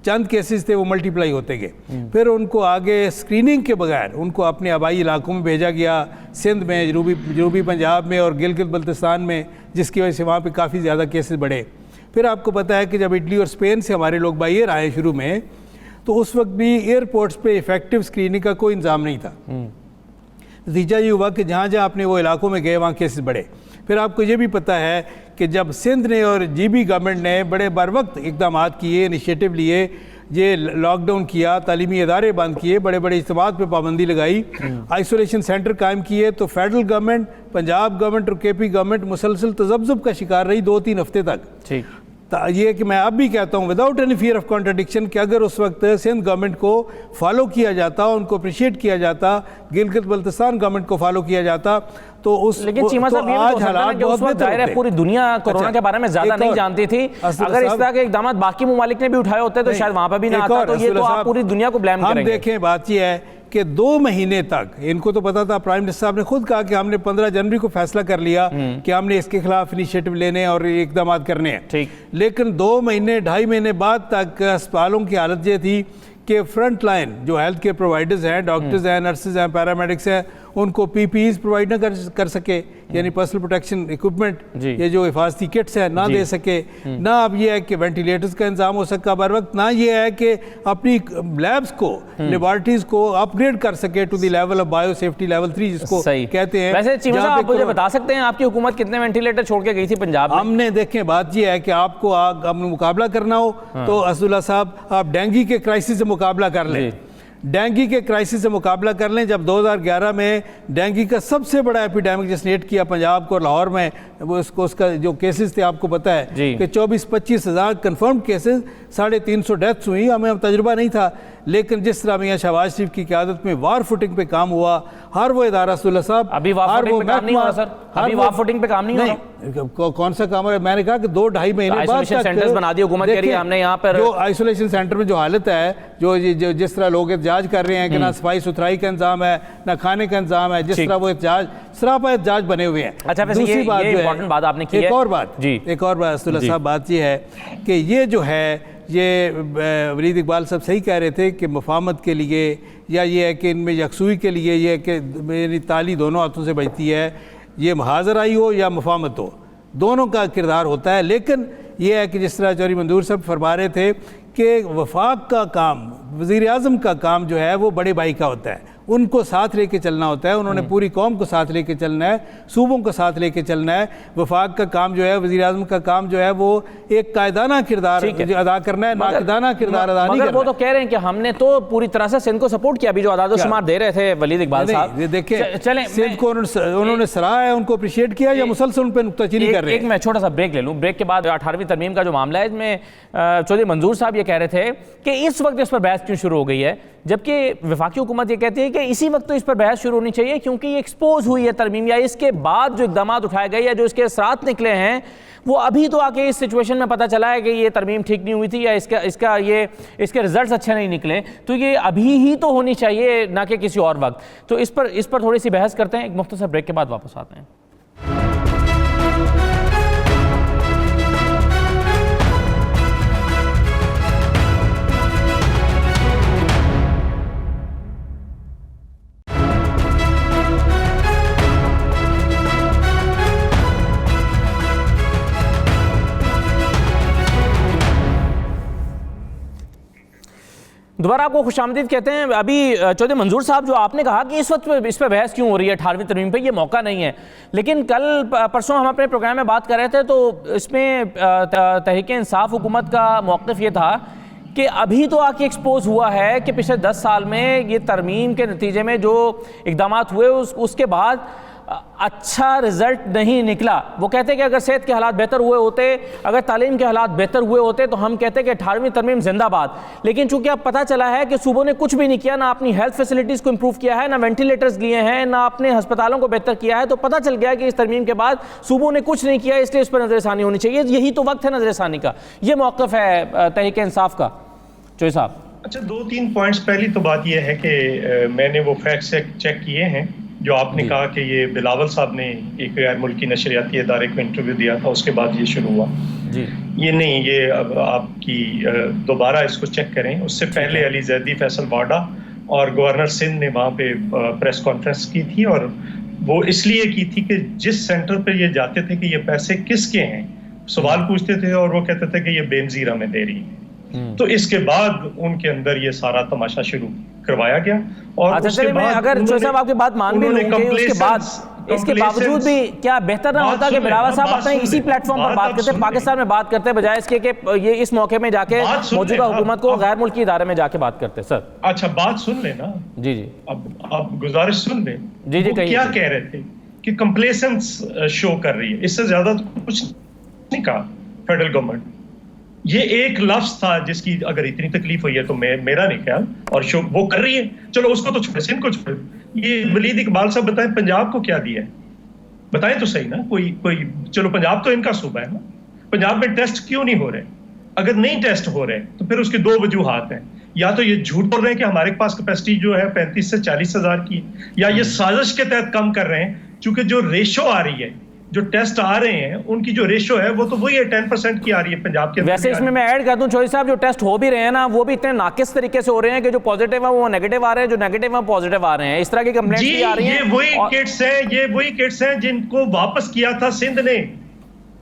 चंद केसेस थे वो मल्टीप्लाई होते गए। फिर उनको आगे स्क्रीनिंग के बगैर उनको अपने आबाई इलाकों में भेजा गया, सिंध में, जनूबी पंजाब में और गिलगित बल्तिस्तान में, जिसकी वजह से वहाँ पे काफ़ी ज़्यादा केसेस बढ़े। फिर आपको पता है कि जब इटली और स्पेन से हमारे लोग बाई एयर आए शुरू में, तो उस वक्त भी एयरपोर्ट्स पे इफेक्टिव स्क्रीनिंग का कोई इंतज़ाम नहीं था। नतीजा ये हुआ कि जहाँ जहाँ अपने वो इलाकों में गए वहाँ केसेस बढ़े। फिर आपको ये भी पता है कि जब सिंध ने और GB गवर्नमेंट ने बड़े बर वक्त इकदाम किए, इनिशिएटिव लिए, ये लॉकडाउन किया, तालीमी इदारे बंद किए, बड़े बड़े इज्तिमात पे पाबंदी लगाई, आइसोलेशन सेंटर कायम किए, तो फेडरल गवर्नमेंट, पंजाब गवर्नमेंट और KP गवर्नमेंट मुसलसल तजब्जुब का शिकार रही 2-3 हफ्ते तक।
ठीक,
ये कि मैं अब भी कहता हूँ without any fear of contradiction कि अगर उस वक्त सिंध गवर्नमेंट को फॉलो किया जाता, उनको अप्रिशिएट किया जाता, गिलगित बल्तिस्तान गवर्नमेंट को फॉलो किया जाता, तो उस
लेकिन चीमा साहब ये
आज
भी
हालात बहुत
बेहतर है। पूरी दुनिया कोरोना के बारे में ज्यादा नहीं जानती थी। अगर इस तरह के इकदाम बाकी ममालिक ने भी उठाए होते तो शायद वहां पर भी ना आता। तो ये तो आप पूरी दुनिया को ब्लेम करेंगे।
हम देखें, बात यह है कि 2 महीने तक इनको तो पता था, प्राइम मिनिस्टर साहब ने खुद कहा कि हमने 15 जनवरी को फैसला कर लिया कि हमने इसके खिलाफ इनिशिएटिव लेने और इकदाम करने हैं।
ठीक,
लेकिन 2 महीने 2.5 महीने बाद तक अस्पतालों की हालत ये थी कि फ्रंट लाइन जो हेल्थ केयर प्रोवाइडर्स हैं, डॉक्टर्स हैं, नर्सेज हैं, पैरामेडिक्स हैं, उनको PPEs प्रोवाइड ना कर सके, यानी पर्सनल प्रोटेक्शन इक्विपमेंट, ये जो हिफाजती किट्स हैं ना दे सके, ना अब ये है कि वेंटिलेटर्स का इंतजाम हो सका बर वक्त, ना ये है कि अपनी लैब्स को, लेबॉर्टरीज को अपग्रेड कर सके to the level of bio safety level 3 जिसको कहते हैं।
वैसे चीमा साहब आप मुझे बता सकते हैं आपकी हुकूमत कितने वेंटिलेटर छोड़ के गई थी पंजाब में?
हमने देखें, बात ये है कि आपको मुकाबला करना हो तो असदुल्ला साहब आप डेंगू के क्राइसिस से मुकाबला कर लें, डेंगू के क्राइसिस से मुकाबला कर लें। जब 2011 में डेंगू का सबसे बड़ा एपिडेमिक जिसने हिट किया पंजाब को, लाहौर में, वो उसका जो केसेस थे आपको पता है कि 24-25 हज़ार कन्फर्म केसेस, 350 डेथ्स हुई। हमें अब तजुर्बा नहीं था, लेकिन जिस तरह मियां शहबाज शरीफ की क़यादत में वार फुटिंग पे काम हुआ, हर वो इदारा असदुल्ला साहब,
अभी वार फुटिंग पे काम नहीं हो रहा सर, अभी वार फुटिंग पे काम नहीं हो रहा।
कौन सा काम है? मैंने कहा कि 2-2.5 महीने बाद
सेंटर्स बना दिए हुकूमत कह रही है हमने यहाँ पर।
जो आइसोलेशन सेंटर में जो हालत है, जो जिस तरह लोग एहतजाज कर रहे हैं कि ना सफाई सुथराई का इंतजाम है, ना खाने का इंतजाम है, जिस तरह वो एहतजाज सरापा एहतजाज बने हुए हैं।
अच्छा, दूसरी बात जो है, आपने की
एक और बात असदुल्ला साहब, बात ये है कि ये जो है, ये वलीद इकबाल साहब सही कह रहे थे कि मुफाहमत के लिए, या ये है कि इनमें यकसुई के लिए, ये है कि मेरी ताली दोनों हाथों से बजती है, ये मुहाजराई हो या मुफाहमत हो, दोनों का किरदार होता है। लेकिन ये है कि जिस तरह चौधरी मंजूर साहब फरमा रहे थे कि वफाक का काम, वज़ीर आज़म का काम जो है वो बड़े भाई का होता है, उनको साथ लेके चलना होता है। उन्होंने पूरी कौम को साथ लेके चलना है, सूबों को साथ लेके चलना है। वफाक का काम जो है, वज़ीर आज़म का काम जो है, वो एक कायदाना किरदार अदा करना है, नाकायदाना किरदार अदा नहीं करना।
वो तो कह रहे हैं कि हमने तो पूरी तरह से सिंध को सपोर्ट किया, अभी जो आदाद शुमार दे रहे थे वलीद इकबाल साहब।
देखें, सिंध को उन्होंने सराहा है, उनको अप्रिशिएट किया, या मुसलसल उन पर नुक्ताचीनी कर रहे हैं।
एक मैं छोटा सा ब्रेक ले लूँ, ब्रेक के बाद 18वीं तरमीम का जो मामला है, इसमें चौधरी मंजूर साहब ये कह रहे थे कि इस वक्त इस पर बहस क्यों शुरू हो गई है, जबकि वफाकी हुकूमत ये कहती है कि इसी वक्त तो इस पर बहस शुरू होनी चाहिए, क्योंकि ये एक्सपोज हुई है तरमीम, या इसके बाद जो इक़दाम उठाए गए या जो इसके असरात निकले हैं, वो अभी तो आके इस सिचुएशन में पता चला है कि ये तरमीम ठीक नहीं हुई थी, या इसके रिजल्ट्स अच्छे नहीं निकले, तो ये अभी ही तो होनी चाहिए, ना कि किसी और वक्त। तो इस पर थोड़ी सी बहस करते हैं, एक मुख्तसर ब्रेक के बाद वापस आते हैं। दोबारा आपको खुशामदीद कहते हैं। अभी चौधरी मंजूर साहब, जो आपने कहा कि इस वक्त इस पर बहस क्यों हो रही है 18वीं तरमीम पे, ये मौका नहीं है, लेकिन कल परसों हम अपने प्रोग्राम में बात कर रहे थे, तो इसमें तहरीक इंसाफ हुकूमत का मौक़िफ़ ये था कि अभी तो आके एक्सपोज हुआ है कि पिछले 10 साल में ये तरमीम के नतीजे में जो इक़दाम हुए उसके बाद अच्छा रिजल्ट नहीं निकला। वो कहते हैं कि अगर सेहत के हालात बेहतर हुए होते, अगर तालीम के हालात बेहतर हुए होते, तो हम कहते हैं कि 18वीं तरमीम जिंदाबाद। लेकिन चूंकि अब पता चला है कि सूबों ने कुछ भी नहीं किया, ना अपनी हेल्थ फैसिलिटीज़ को इम्प्रूव किया है, ना वेंटिलेटर्स लिए हैं, ना अपने अस्पतालों को बेहतर किया है, तो पता चल गया कि इस तरमीम के बाद सूबों ने कुछ नहीं किया, इसलिए इस पर नज़रसानी होनी चाहिए। यही तो वक्त है नज़रसानी का। ये मौक़िफ़ है तहरीक इंसाफ का। चौधरी साहब,
अच्छा, 2-3 पॉइंट्स। पहली तो बात यह है कि मैंने वो फैक्ट्स चेक किए हैं जो आपने कहा कि ये बिलावल साहब ने एक गैर मुल्की नशरियाती इदारे को इंटरव्यू दिया था, उसके बाद ये शुरू हुआ।
जी।
ये नहीं, ये अब आपकी दोबारा इसको चेक करें। उससे पहले अली जैदी, फैसल वाडा और गवर्नर सिंध ने वहाँ पे प्रेस कॉन्फ्रेंस की थी, और वो इसलिए की थी कि जिस सेंटर पे ये जाते थे कि ये पैसे किसके हैं, सवाल पूछते थे और वो कहते थे कि ये बेनजीर हमें दे रही है। तो इसके बाद उनके अंदर ये सारा तमाशा शुरू करवाया गया। और
अच्छा, चलिए मैं अगर चौधरी साहब आपकी बात मान भी लूं कि इसके बावजूद भी क्या बेहतर ना होता कि बिलावल साहब अपने इसी प्लेटफॉर्म पर बात करते, पाकिस्तान में बात करते, बजाय इसके कि ये इस मौके में जाके मौजूदा हुकूमत को गैर मुल्की इदारे में जाके बात करते? सर
अच्छा, बात सुन लेना।
जी जी,
अब गुजारिश सुन ले।
जी जी,
क्या कह रहे थे कि कंप्लेसेंस शो कर रही है, इससे ज्यादा तो कुछ नहीं कहा फेडरल गवर्नमेंट। ये एक लफ्ज था जिसकी अगर इतनी तकलीफ हुई है तो मेरा नहीं ख्याल, और शो वो कर रही है। चलो उसको तो छोड़े, सिंध को छोड़े। ये वलीद इकबाल साहब बताएं पंजाब को क्या दिया है, बताएं तो सही ना। कोई चलो पंजाब तो इनका सूबा है ना, पंजाब में टेस्ट क्यों नहीं हो रहे? अगर नहीं टेस्ट हो रहे तो फिर उसके दो वजूहात हैं। या तो ये झूठ बोल रहे हैं कि हमारे पास कैपेसिटी जो है 35 से 40 हजार की, या ये साजिश के तहत कम कर रहे हैं, क्योंकि जो रेशो आ रही है, जो टेस्ट आ रहे हैं, उनकी जो रेशो है वो तो वही है, 10% की आ रही है पंजाब के।
वैसे इसमें मैं ऐड कर दूं चौधरी साहब, जो टेस्ट हो भी रहे हैं ना, वो भी इतने नाकिस तरीके से हो रहे हैं कि जो पॉजिटिव है वो नेगेटिव आ रहे हैं, जो नेगेटिव है पॉजिटिव आ रहे हैं। इस तरह की कंप्लेंट्स भी आ रही हैं।
ये वही किट्स हैं जिनको वापस किया था सिंध ने।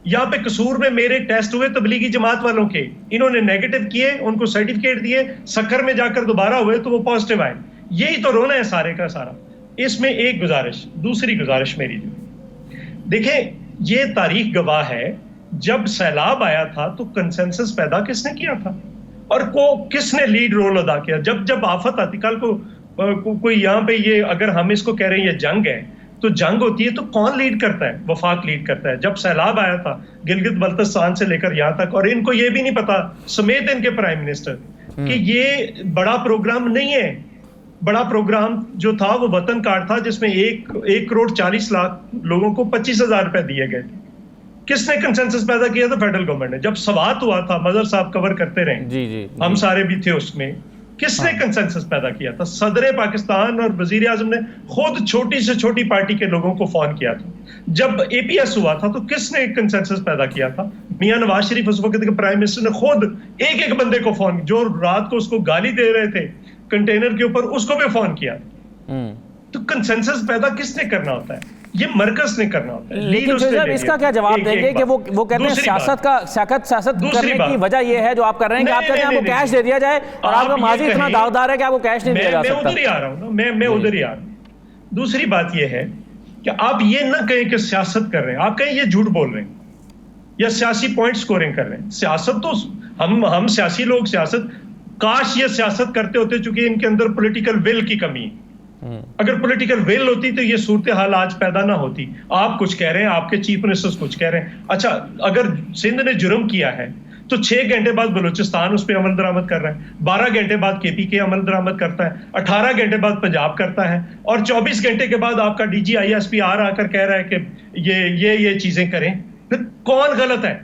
यहाँ पे कसूर में मेरे टेस्ट हुए तबलीगी जमात वालों के, इन्होंने नेगेटिव किए, उनको सर्टिफिकेट दिए, सक्कर में जाकर दोबारा हुए तो वो पॉजिटिव आए। यही तो रोना है सारे का सारा। इसमें एक गुजारिश, दूसरी गुजारिश मेरी, देखें ये तारीख गवाह है, जब सैलाब आया था तो कंसेंसस पैदा किसने किया था और किसने लीड रोल अदा किया? जब आफत आती, कल को कोई यहाँ पे ये अगर हम इसको कह रहे हैं ये जंग है, तो जंग होती है तो कौन लीड करता है? वफाक लीड करता है। जब सैलाब आया था गिलगित बल्तिस्तान से लेकर यहाँ तक, और इनको ये भी नहीं पता समेत इनके प्राइम मिनिस्टर कि ये बड़ा प्रोग्राम नहीं है। बड़ा प्रोग्राम जो था वो वतन कार्ड था, जिसमें 1 करोड़ 40 लाख लोगों को 25,000 रुपए दिए गए थे। किसने कंसेंसस पैदा किया था? फेडरल गवर्नमेंट ने। जब सवात हुआ था, मजहर साहब कवर करते रहे,
जी,
हम सारे भी थे उसमें, किसने कंसेंसस पैदा किया था? सदर पाकिस्तान और वजीर आजम ने खुद छोटी से छोटी पार्टी के लोगों को फोन किया था। जब APS हुआ था तो किसने कंसेंसस पैदा किया था? मियां नवाज शरीफ उस वक्त के प्राइम मिनिस्टर ने खुद एक बंदे को फोन, जो रात को उसको गाली दे रहे थे कंटेनर के ऊपर, उसको भी फोन किया। तो कंसेंसस पैदा किसने करना होता है? ये मरकज ने करना होता है।
लेकिन इसका क्या जवाब देंगे कि वो कहते हैं सियासत करने की वजह ये है जो आप कर रहे हैं कि आप कहते हैं आपको कैश दे दिया जाए, और आपका माजी इतना दावदार है कि आपको कैश नहीं दिया जा सकता।
मैं उधर ही आ रहा हूं ना, मैं उधर ही आ रहा हूं। दूसरी बात ये है कि आप ये ना कहें कि सियासत कर रहे हैं, आप कहें ये झूठ बोल रहे हैं या सियासी पॉइंट स्कोरिंग कर रहे हैं। सियासत तो हम सियासी लोग सियासत, काश ये सियासत करते होते, चूंकि इनके अंदर पॉलिटिकल विल की कमी है। अगर पॉलिटिकल विल होती तो ये सूरत हाल आज पैदा ना होती। आप कुछ कह रहे हैं, आपके चीफ मिनिस्टर्स कुछ कह रहे हैं। अच्छा, अगर सिंध ने जुर्म किया है तो 6 घंटे बाद बलूचिस्तान उस पर अमल दरामद कर रहा है, 12 घंटे बाद KPK अमल दरामद करता है, 18 घंटे बाद पंजाब करता है, और 24 घंटे के बाद आपका DG ISP आकर कह रहा है कि ये चीजें करें। फिर कौन गलत है?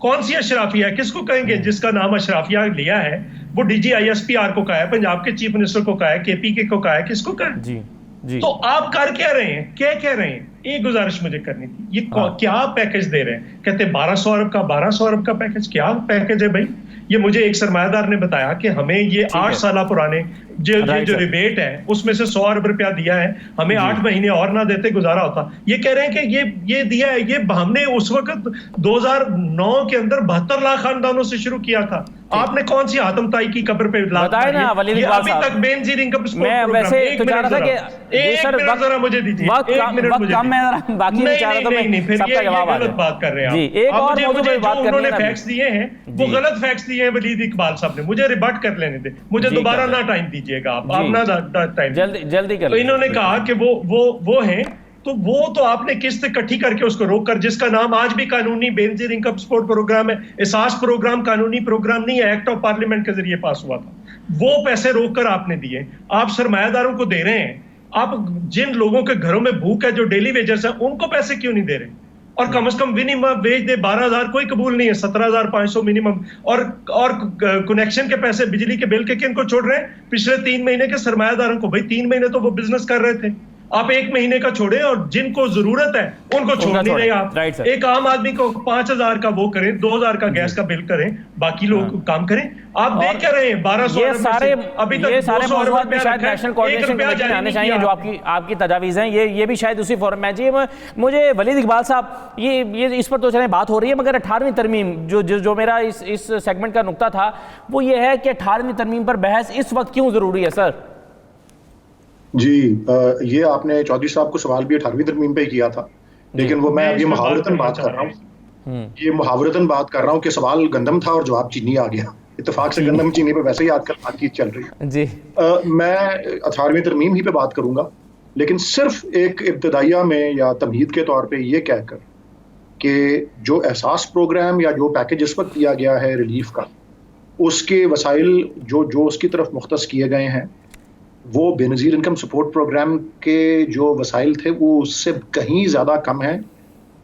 कौन सी अशराफिया है? किसको कहेंगे जिसका नाम अशराफिया लिया है? वो DG ISPR को कहा है, पंजाब के चीफ मिनिस्टर को कहा है, KPK को कहा है, किसको कहा है? जी। तो आप कर क्या रहे हैं? क्या कह रहे हैं? एक गुजारिश मुझे करनी थी, ये क्या पैकेज दे रहे हैं? कहते 1200 अरब का पैकेज। क्या पैकेज है भाई? ये मुझे एक सरमायादार ने बताया कि हमें ये 8 साल पुराने जो रिबेट है उसमें से 100 अरब रुपया दिया है, हमें 8 महीने और ना देते गुजारा होता। ये कह रहे हैं कि ये दिया है, ये हमने उस वक्त 2009 के अंदर 72 लाख खानदानों से शुरू किया था। आपने कौन सी आतमताई की कब्र पे
बताए ना वलीद इकबाल साहब,
अभी तक बेनजीर इनकम सपोर्ट
मैं वैसे तो चाह रहा था कि
एक मिनट जरा मुझे दीजिए,
वक्त कम मैं बाकी नहीं चाह रहा था, मैं सबका जवाब आ
गलत बात कर रहे हैं
जी। एक और मौजूद पे बात करनी है,
उन्होंने फैक्ट्स दिए हैं वो गलत फैक्ट्स दिए हैं वलीद इकबाल साहब ने, मुझे रिबट कर लेने दे, मुझे दोबारा ना टाइम दीजिएगा आप ना टाइम
जल्दी कर।
तो इन्होंने कहा कि वो हैं, तो वो तो आपने किस्त इकट्ठी करके उसको रोक कर, जिसका नाम आज भी कानूनी बेनजीर इनकम सपोर्ट प्रोग्राम है, एहसास प्रोग्राम कानूनी प्रोग्राम नहीं है, एक्ट ऑफ पार्लियामेंट के जरिए पास हुआ था, वो पैसे रोक कर आपने दिए। आप सरमायादारों को दे रहे हैं, आप जिन लोगों के घरों में भूख है, जो डेली वेजर्स है, उनको पैसे क्यों नहीं दे रहे? और कम से कम मिनिमम वेज दे 12,000 कोई कबूल नहीं है, 17,500 मिनिमम। और कनेक्शन के पैसे, बिजली के बिल के किन को छोड़ रहे हैं? पिछले 3 महीने के सरमायादारों को। भाई 3 महीने तो वो बिजनेस कर रहे थे, आप 1 महीने का छोड़े और जिनको जरूरत है उनको छोड़ नहीं रहे आप।
Right sir.
एक आम आदमी को 5,000 का वो करें, 2,000 का गैस का बिल करें, बाकी लोग काम करें। आप देख क्या रहे हैं 1200
ये सारे
अभी तक
ये सारे
200
मौजूद भी
रुपया
शायद
रखा है,
नेशनल
1
कोऑर्डिनेशन
रुपया
कमेटी में
जारी
आने
नहीं
चाहिए,
किया।
जो आपकी तजावीज़ हैं, ये भी शायद उसी फॉरम में चाहिए। मुझे वलीद इकबाल साहब, ये इस पर तो चलें बात हो रही है, मगर 18वीं तरमीम जो मेरा इस सेगमेंट का नुक्ता था वो ये है कि 18वीं तरमीम पर बहस इस वक्त क्यों जरूरी है सर?
जी, ये आपने चौधरी साहब को सवाल भी 18वीं तरमीम पे ही किया था, लेकिन वो मैं अभी मुहावरतन बात कर रहा हूँ। ये मुहावरतन बात कर रहा हूँ कि सवाल गंदम था और जवाब चीनी आ गया। इत्तेफाक से गंदम चीनी पे वैसे ही आजकल बातचीत चल रही है
जी।
मैं 18वीं तरमीम ही पे बात करूंगा, लेकिन सिर्फ एक इब्तदाइया में या तमहीद के तौर पे ये कहकर कि जो एहसास प्रोग्राम या जो पैकेज इस वक्त दिया गया है रिलीफ का, उसके वसाइल जो उसकी तरफ मुख्तस किए गए हैं वो बेनज़ीर इनकम सपोर्ट प्रोग्राम के जो वसाइल थे वो उससे कहीं ज़्यादा कम है।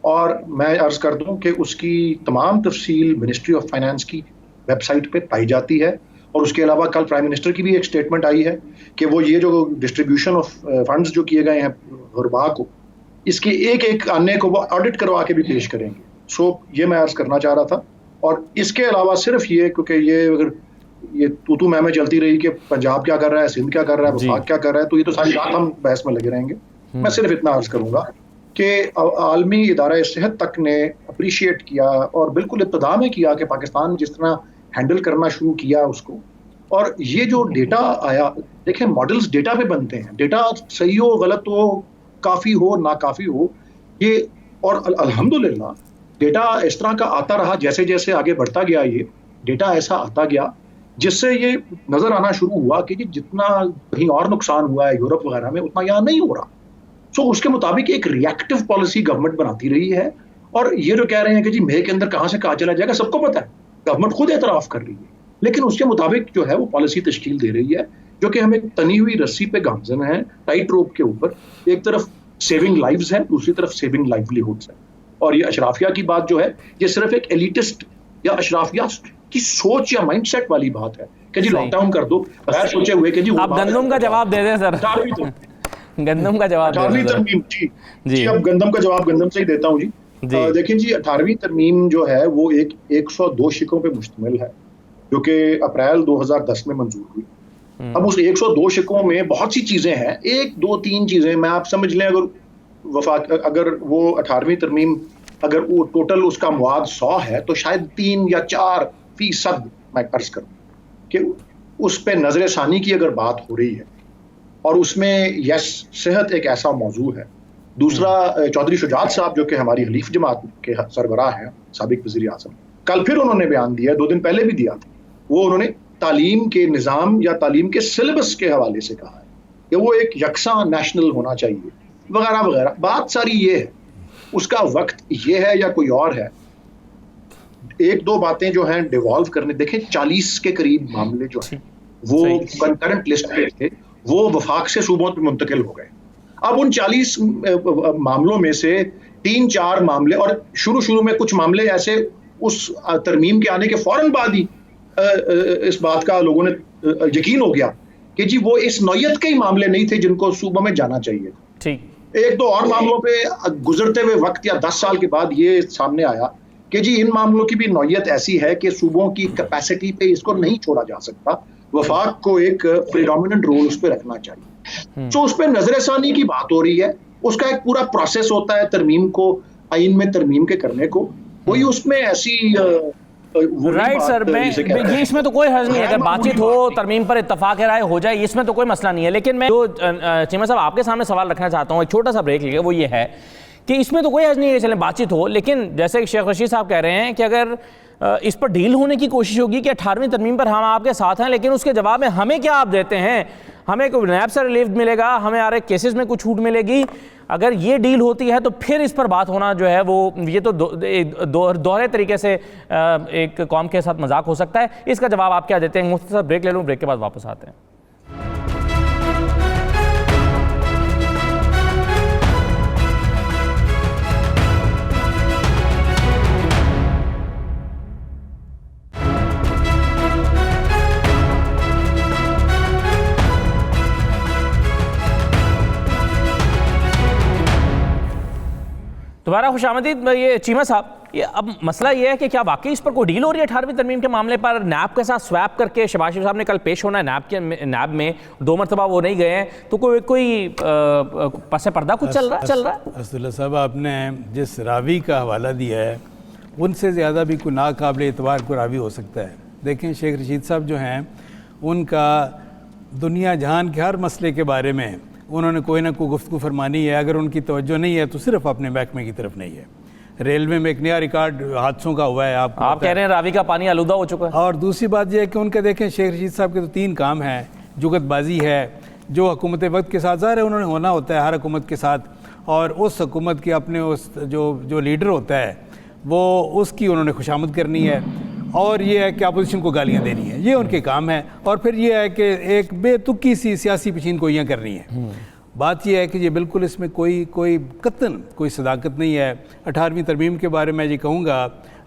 और मैं अर्ज़ कर दूं कि उसकी तमाम तफसील मिनिस्ट्री ऑफ फाइनेंस की वेबसाइट पे पाई जाती है। और उसके अलावा कल प्राइम मिनिस्टर की भी एक स्टेटमेंट आई है कि वो ये जो डिस्ट्रीब्यूशन ऑफ फंड्स जो किए गए हैं गुरबा को, इसके एक एक आने को वो ऑडिट करवा के भी पेश करेंगे। सो ये मैं अर्ज़ करना चाह रहा था। और इसके अलावा सिर्फ ये, क्योंकि ये अगर ये तू मैं चलती रही कि पंजाब क्या कर रहा है, सिंध क्या कर रहा है, वफाक क्या कर रहा है, तो ये तो सारी रात हम बहस में लगे रहेंगे। मैं सिर्फ इतना अर्ज करूंगा कि आलमी इदारा सेहत तक ने अप्रिशिएट किया और बिल्कुल इब्तदा में किया कि पाकिस्तान जिस तरह हैंडल करना शुरू किया उसको। और ये जो डेटा आया, देखें मॉडल्स डेटा पे बनते हैं, डेटा सही हो गलत हो, काफ़ी हो नाकाफ़ी हो, ये और अल्हम्दुलिल्लाह डेटा इस तरह का आता रहा। जैसे जैसे आगे बढ़ता गया ये डेटा ऐसा आता गया जिससे ये नजर आना शुरू हुआ कि जितना कहीं और नुकसान हुआ है यूरोप वगैरह में उतना यहाँ नहीं हो रहा। सो उसके मुताबिक एक रिएक्टिव पॉलिसी गवर्नमेंट बनाती रही है। और ये जो कह रहे हैं कि जी मई के अंदर कहाँ से कहाँ चला जाएगा, सबको पता है, गवर्नमेंट खुद एतराफ़ कर रही है, लेकिन उसके मुताबिक जो है वो पॉलिसी तश्कील दे रही है जो कि हमें तनी हुई रस्सी पे गामजन है, टाइट रोप के ऊपर। एक तरफ सेविंग लाइव्स है, दूसरी तरफ सेविंग लाइवलीहुड्स है। और ये अशराफिया की बात जो है ये सिर्फ एक एलिटिस्ट या अशराफिया की सोच या माइंडसेट वाली बात है कि जी लॉकडाउन कर दो बगैर सोचे हुए कि जी
आप गंदम का जवाब दे दें सर। गंदम का जवाब
18वीं तरमीम जी अब गंदम का जवाब गंदम से ही देता हूँ जी। देखिए जी 18वीं तरमीम जो है वो एक 102 शिकों पे मुश्तमिल है जो कि अप्रैल 2010 में मंजूर हुई। अब उस 102 शिकों में बहुत सी चीजें हैं, 1 2 3 चीजें मैं आप समझ लें, अगर वो 18वीं तरमीम अगर वो टोटल उसका मुआद 100 है तो शायद 3 या 4% मैं अर्ज करूँ कि उस पर नजर सानी की अगर बात हो रही है और उसमें यस सेहत एक ऐसा मौजू है। दूसरा चौधरी शुजात साहब जो कि हमारी हलीफ जमात के सरबराह हैं, साबिक वज़ीर आज़म, कल फिर उन्होंने बयान दिया, 2 दिन पहले भी दिया था, वो उन्होंने तालीम के निज़ाम या तालीम के सिलेबस के हवाले से कहा है कि वो एक यकसा नेशनल होना चाहिए वगैरह वगैरह। बात सारी ये है, उसका वक्त ये है या कोई और है। 1-2 बातें जो हैं डिवॉल्व करने, देखें 40 के करीब मामले जो हैं वो कंकरेंट लिस्ट पे थे, वो वफाक से सूबों पे मुंतकिल हो गए। अब उन 40 मामलों में से 3-4 मामले, और शुरू में कुछ मामले ऐसे उस तरमीम के आने के फौरन बाद ही इस बात का लोगों ने यकीन हो गया कि जी वो इस नौयत के ही मामले नहीं थे जिनको सूबों में जाना चाहिए।
ठीक
1-2 और मामलों पे गुजरते हुए वक्त या 10 साल के बाद ये सामने आया कि जी इन मामलों की भी नौयत ऐसी है कि सूबों की कैपेसिटी पे इसको नहीं छोड़ा जा सकता, वफाक को एक प्रेडोमिनेंट रोल उस पर रखना चाहिए। तो उस पर नजरसानी की बात हो रही है, उसका एक पूरा प्रोसेस होता है तरमीम को, आइन में तरमीम के करने को, कोई उसमें ऐसी
राइट सर, मैं इसमें तो कोई हर्ज नहीं है, अगर बातचीत हो तरमीम पर इत्तफाक राय हो जाए, इसमें तो कोई मसला नहीं है। लेकिन मैं जो चीमा साहब आपके सामने सवाल रखना चाहता हूँ, एक छोटा सा ब्रेक लेके, वो ये है कि इसमें तो कोई हर्ज नहीं है चलें बातचीत हो, लेकिन जैसे शेख रशीद साहब कह रहे हैं कि अगर इस पर डील होने की कोशिश होगी कि 18वीं तरमीम पर हम आपके साथ हैं, लेकिन उसके जवाब में हमें क्या आप देते हैं, हमें कोई नैब से रिलीफ मिलेगा, हमें आ रहे केसेस में कुछ छूट मिलेगी, अगर ये डील होती है तो फिर इस पर बात होना जो है वो ये तो दोहरे तरीके से एक कौम के साथ मजाक हो सकता है। इसका जवाब आप क्या देते हैं? मुख्तसर ब्रेक ले लूँ, ब्रेक के बाद वापस आते हैं। दोबारा खुशामदीद। ये चीमा साहब, ये अब मसला ये है कि क्या वाकई इस पर कोई डील हो रही है 18वीं तरमीम के मामले पर? नैब के साथ स्वैप करके शहबाज शरीफ साहब ने कल पेश होना है नैब में 2 मरतबा वो नहीं गए हैं, तो कोई पसे पर्दा कुछ चल रहा है?
असदुल्ला साहब, आपने जिस रावी का हवाला दिया है उनसे ज़्यादा भी कोई नाकाबिल एतबार को रावी हो सकता है। देखें, शेख रशीद साहब जो हैं, उनका दुनिया जहान के हर मसले के बारे में उन्होंने कोई ना कोई गुफ्तगू फरमानी है। अगर उनकी तवज्जो नहीं है तो सिर्फ अपने महकमे की तरफ नहीं है। रेलवे में एक नया रिकॉर्ड हादसों का हुआ है, आप
कह रहे हैं रावी का पानी आलूदा हो चुका है।
और दूसरी बात यह है कि उनका देखें, शेख रशीद साहब के तो 3 काम हैं। जुगतबाजी है, जो हुकूमत वक्त के साथ ज़ाहिर है उन्होंने होना होता है हर हुकूमत के साथ, और उस हुकूमत के अपने उस जो लीडर होता है वो उसकी उन्होंने खुशामद करनी है, और ये है कि अपोजिशन को गालियाँ देनी है, ये उनके काम है। और फिर ये है कि एक बेतुकी सी सियासी पशीन गोइयाँ करनी है। बात यह है कि ये बिल्कुल इसमें कोई कतन कोई सदाकत नहीं है। 18वीं तरमीम के बारे में ये कहूँगा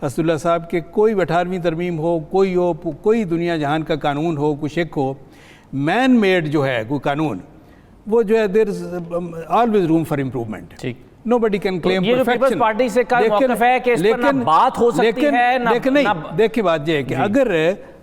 असदुल्ला साहब के कोई 18वीं तरमीम हो, कोई दुनिया जहान का कानून हो, कुछ एक हो, मैन मेड जो है कोई कानून, वो जो है there is always room for improvement.
ठीक,
Nobody can claim
ये
perfection।
पीपल्स पार्टी से का मौक़िफ़ है कि इस पर ना बात हो सकती है ना,
देखिए बात ये है कि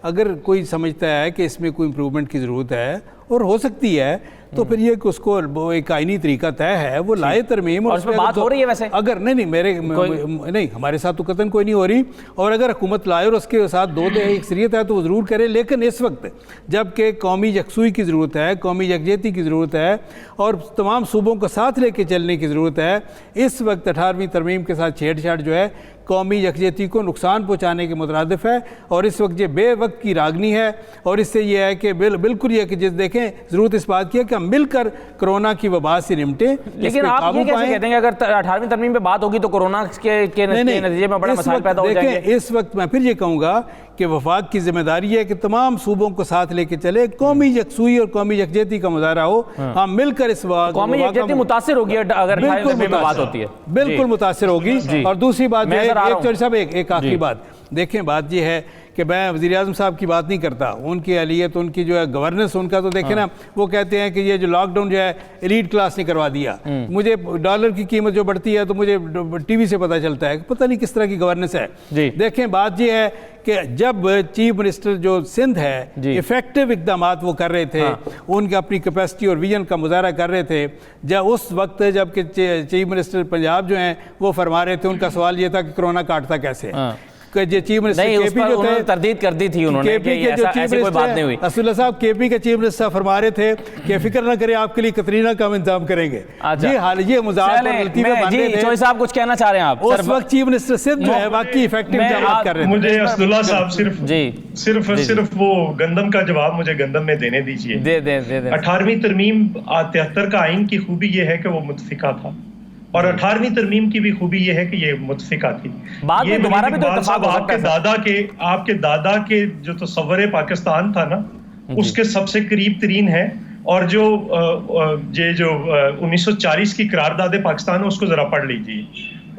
अगर कोई समझता है कि इसमें कोई इम्प्रूवमेंट की ज़रूरत है और हो सकती है, तो फिर ये कि उसको वो एक आईनी तरीका तय है, वो लाए तरमीम।
और उसमें बात हो रही है वैसे?
अगर नहीं, हमारे साथ तो कतन कोई नहीं हो रही, और अगर हुकूमत लाए और उसके साथ दो अक्सरियत है तो वो ज़रूर करे। लेकिन इस वक्त जबकि कौमी यकसूई की ज़रूरत है, कौमी यकजहती की ज़रूरत है, और तमाम सूबों को साथ लेके चलने की ज़रूरत है, इस वक्त 18वीं तरमीम के साथ छेड़छाड़ जो है कौमी यकजहती को नुकसान पहुँचाने के मुतरादिफ है। और इस वक्त ये बेवक्त की रागनी है, और इससे ये है कि बिल्कुल ये कि जिस देखें ज़रूरत इस बात की है कि हम मिलकर कोरोना की वबा से निपटें।
लेकिन आप ये कैसे कहते हैं अगर 18वीं तरमीम पे बात होगी तो कोरोना के नतीजे में बड़ा मसाइल पैदा हो जाएंगे?
इस वक्त मैं फिर ये कहूँगा कि वफाक की जिम्मेदारी है कि तमाम सूबों को साथ लेके चले, कौमी यकसूई और कौमी यकजहती का मुजाहरा हो, हम मिलकर इस
कौमी यकजहती मुतासिर होगी अगर 18वीं तरमीम में बात होती है,
बिल्कुल मुतासिर होगी। और दूसरी बात एक आखिरी बात देखें, बात यह है कि मैं वज़ीर-ए-आज़म साहब की बात नहीं करता, उनकी अहलियत, उनकी जो है गवर्नेंस, उनका तो देखें ना, वो कहते हैं कि ये जो लॉकडाउन जो है एलीट क्लास ने करवा दिया। मुझे डॉलर की कीमत जो बढ़ती है तो मुझे टीवी से पता चलता है, पता नहीं किस तरह की गवर्नेंस है। देखें, बात ये है कि जब चीफ मिनिस्टर जो सिंध है इफेक्टिव इकदाम वो कर रहे थे, उनकी अपनी कैपेसिटी और विजन का मुजाहरा कर रहे थे, जब उस वक्त जबकि चीफ मिनिस्टर पंजाब जो हैं वो फरमा रहे थे, उनका सवाल ये था कि कोरोना काटता कैसे। चीफ मिनिस्टर केपी जो थे,
तरदीद कर दी थी उन्होंने कि ऐसी कोई बात नहीं हुई।
असदुल्ला साहब केपी के चीफ मिनिस्टर फरमा रहे थे कि फिक्र ना करें, आपके लिए कतरीना का इंतजाम करेंगे। ये हाल, ये मजाक और लतीफे बन रहे थे।
चोई साहब कुछ कहना चाह रहे हैं आप?
उस वक्त चीफ मिनिस्टर सिंध जो है वाकई इफेक्टिव जवाब कर रहे थे।
मुझे असदुल्ला साहब सिर्फ वो गंदम का जवाब मुझे गंदम में देने दीजिए।
दे
18वीं तरमीम 73 का आइन की खूबी ये है कि वो मुतफिका था, और 18वीं तरमीम की भी खूबी यह है कि ये मुतफिका थी।
बाद में दोबारा भी तो इत्तेफाक हो सकता है।
आपके दादा के जो तस्वर पाकिस्तान था ना, उसके सबसे करीब तरीन है, और जो 1940 की करारदाद पाकिस्तान है उसको जरा पढ़ लीजिए,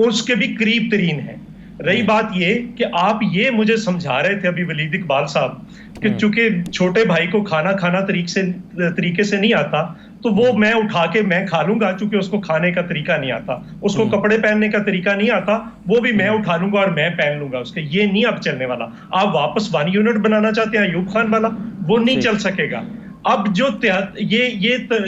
उसके भी करीब तरीन है। रही बात ये कि आप ये मुझे समझा रहे थे अभी वलीद इकबाल साहब कि चूंकि छोटे भाई को खाना तरीके से नहीं आता, तो वो मैं उठा के मैं खा लूंगा, चूंकि उसको खाने का तरीका नहीं आता, उसको कपड़े पहनने का तरीका नहीं आता, वो भी मैं उठा लूंगा और मैं पहन लूंगा उसके। ये नहीं अब चलने वाला। आप वापस 1 यूनिट बनाना चाहते हैं अयूब खान वाला, वो नहीं चल सकेगा। अब जो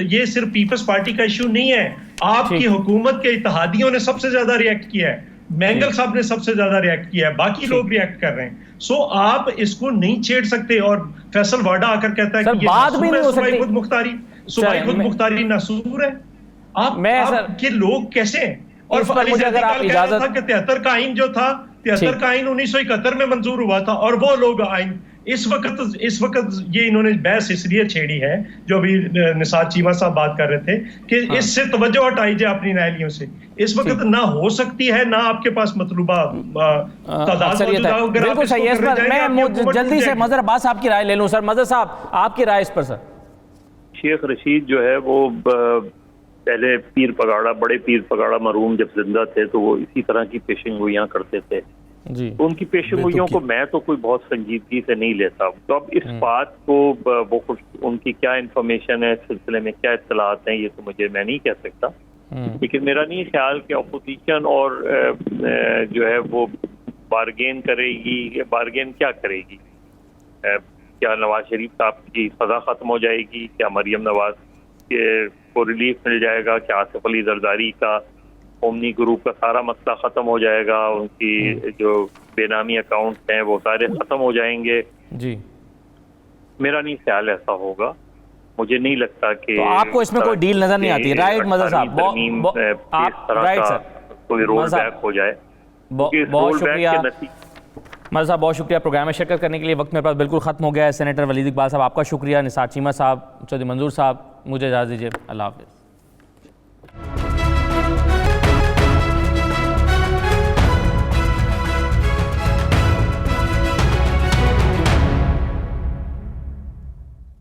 ये सिर्फ पीपल्स पार्टी का इशू नहीं है, आपकी हुकूमत के इत्तेहादियों ने सबसे ज्यादा रिएक्ट किया है, मैंगल साहब ने सबसे ज्यादा रिएक्ट किया है, बाकी लोग रिएक्ट कर रहे हैं। सो आप इसको नहीं छेड़ सकते। और फैसल वाडा आकर कहता है कि ये सूबाई खुद मुख्तारी नासूर है। आप के लोग कैसे हैं? और
मुझे अगर आप इजाजत
था कि 73 का आइन जो था, 73 का आइन 1971 में मंजूर हुआ था, और वो लोग आइन इस वक्त ये इन्होंने बहस इसलिए छेड़ी है, जो अभी निसार चीमा साहब बात कर रहे थे कि इससे तवज्जो हटाई जाए अपनी नायलियों से। इस वक्त ना हो सकती है, ना आपके पास मतलूबा तादाद मौजूद है।
बिल्कुल सही है। इस पर मैं जल्दी से मजहर अब्बास साहब की राय ले लूं। सर मजहर साहब, आपकी राय इस पर? सर,
शेख रशीद जो है वो पहले बड़े पीर पगाड़ा मरहूम जब जिंदा थे तो वो इसी तरह की पेशेंगोइयाँ करते थे जी। तो उनकी पेशेंगोइयों को मैं तो कोई बहुत संजीदगी से नहीं लेता। तो अब इस बात को वो उनकी क्या इंफॉर्मेशन है, इस सिलसिले में क्या इत्तलात हैं, ये तो मैं नहीं कह सकता। लेकिन मेरा नहीं ख्याल कि अपोजिशन और जो है वो बारगेन करेगी। बारगेन क्या करेगी? क्या नवाज शरीफ साहब की सज़ा ख़त्म हो जाएगी? क्या मरियम नवाज को रिलीफ मिल जाएगा? क्या आसिफ अली जरदारी का ओमनी ग्रुप का सारा मसला ख़त्म हो जाएगा? उनकी जो बेनामी अकाउंट्स हैं वो सारे ख़त्म हो जाएंगे?
जी,
मेरा नहीं ख्याल ऐसा होगा। मुझे नहीं लगता कि
तो आपको इसमें कोई डील नजर नहीं आती? राइट मजहर साहब,
आप राइट सर कोई रोल बैक हो जाए।
बहुत शुक्रिया मजहर साहब, बहुत शुक्रिया प्रोग्राम में शिरकत करने के लिए। वक्त मेरे पास बिल्कुल ख़त्म हो गया है। सेनेटर वलीद इकबाल साहब आपका शुक्रिया, निसार चीमा साहब, चौधरी मंजूर साहब, मुझे इजाज़त दीजिए। अल्लाह हाफ़िज़।